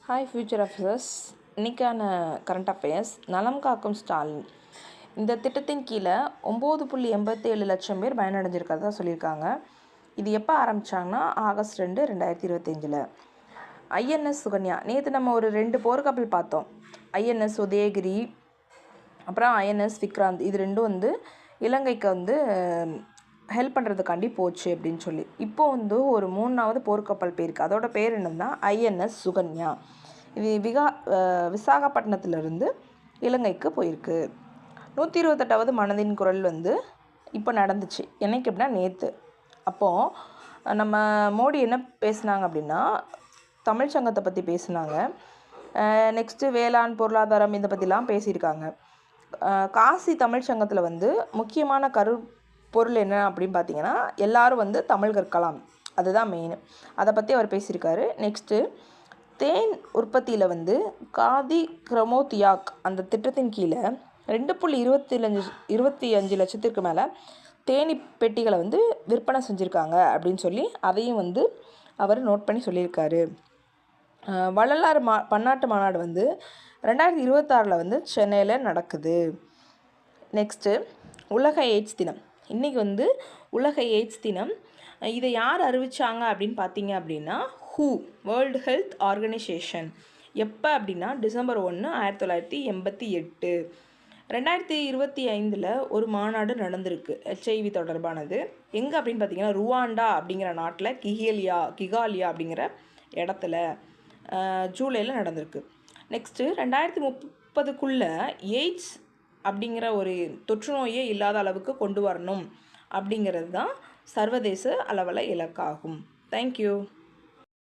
Hi future affairs. இன்றைக்கான current affairs. நலம் காக்கும் ஸ்டாலின் இந்த திட்டத்தின் கீழே 9.87 லட்சம் பேர் பயனடைஞ்சிருக்கிறதா சொல்லியிருக்காங்க. இது எப்போ ஆரம்பித்தாங்கன்னா ஆகஸ்ட் 2, 2025. ஐஎன்எஸ் சுகன்யா, நேற்று நம்ம ஒரு 2 போர்க்கப்பல் பார்த்தோம். ஐஎன்எஸ் உதயகிரி அப்புறம் ஐஎன்எஸ் விக்ராந்த். இது ரெண்டும் இலங்கைக்கு ஹெல்ப் பண்ணுறதுக்காண்டி போச்சு அப்படின்னு சொல்லி. இப்போது ஒரு 3வது போர்க்கப்பல் போயிருக்கு. அதோட பேர் என்னன்னா ஐஎன்எஸ் சுகன்யா. இது விசாகப்பட்டினத்திலிருந்து இலங்கைக்கு போயிருக்கு. 128வது மனதின் குரல் இப்போ நடந்துச்சு. என்னைக்கு அப்படின்னா நேற்று. அப்போது நம்ம மோடி என்ன பேசுனாங்க அப்படின்னா தமிழ் சங்கத்தை பற்றி பேசுனாங்க. நெக்ஸ்ட்டு வேளாண், பொருளாதாரம் இதை பற்றிலாம் பேசியிருக்காங்க. காசி தமிழ் சங்கத்தில் முக்கியமான பொருள் என்ன அப்படின்னு பார்த்தீங்கன்னா எல்லோரும் தமிழ் கற்கலாம், அதுதான் மெயின். அதை பற்றி அவர் பேசியிருக்காரு. நெக்ஸ்ட்டு தேன் உற்பத்தியில் காதி கிரமோத்தியாக் அந்த திட்டத்தின் கீழே 2.25 லட்சத்திற்கு மேலே தேனி பெட்டிகளை விற்பனை செஞ்சுருக்காங்க அப்படின்னு சொல்லி அதையும் அவர் நோட் பண்ணி சொல்லியிருக்காரு. வள்ளலார் பன்னாட்டு மாநாடு 2026 சென்னையில் நடக்குது. நெக்ஸ்ட்டு உலக எய்ட்ஸ் தினம். இன்றைக்கி உலக எய்ட்ஸ் தினம். இதை யார் அறிவித்தாங்க அப்படின்னு பார்த்தீங்க அப்படின்னா வேர்ல்டு ஹெல்த் ஆர்கனைசேஷன். எப்போ அப்படின்னா டிசம்பர் 1, 1988. 2025 ஒரு மாநாடு நடந்திருக்கு HIV தொடர்பானது. எங்கே அப்படின்னு பார்த்தீங்கன்னா ருவாண்டா அப்படிங்கிற நாட்டில் கிகாலியா அப்படிங்கிற இடத்துல ஜூலையில் நடந்திருக்கு. நெக்ஸ்ட்டு 2030க்குள்ளே எய்ட்ஸ் அப்படிங்கிற ஒரு தொற்று நோயே இல்லாத அளவுக்கு கொண்டு வரணும் அப்படிங்கிறது தான் சர்வதேச அளவில் இலக்காகும். தேங்க்யூ.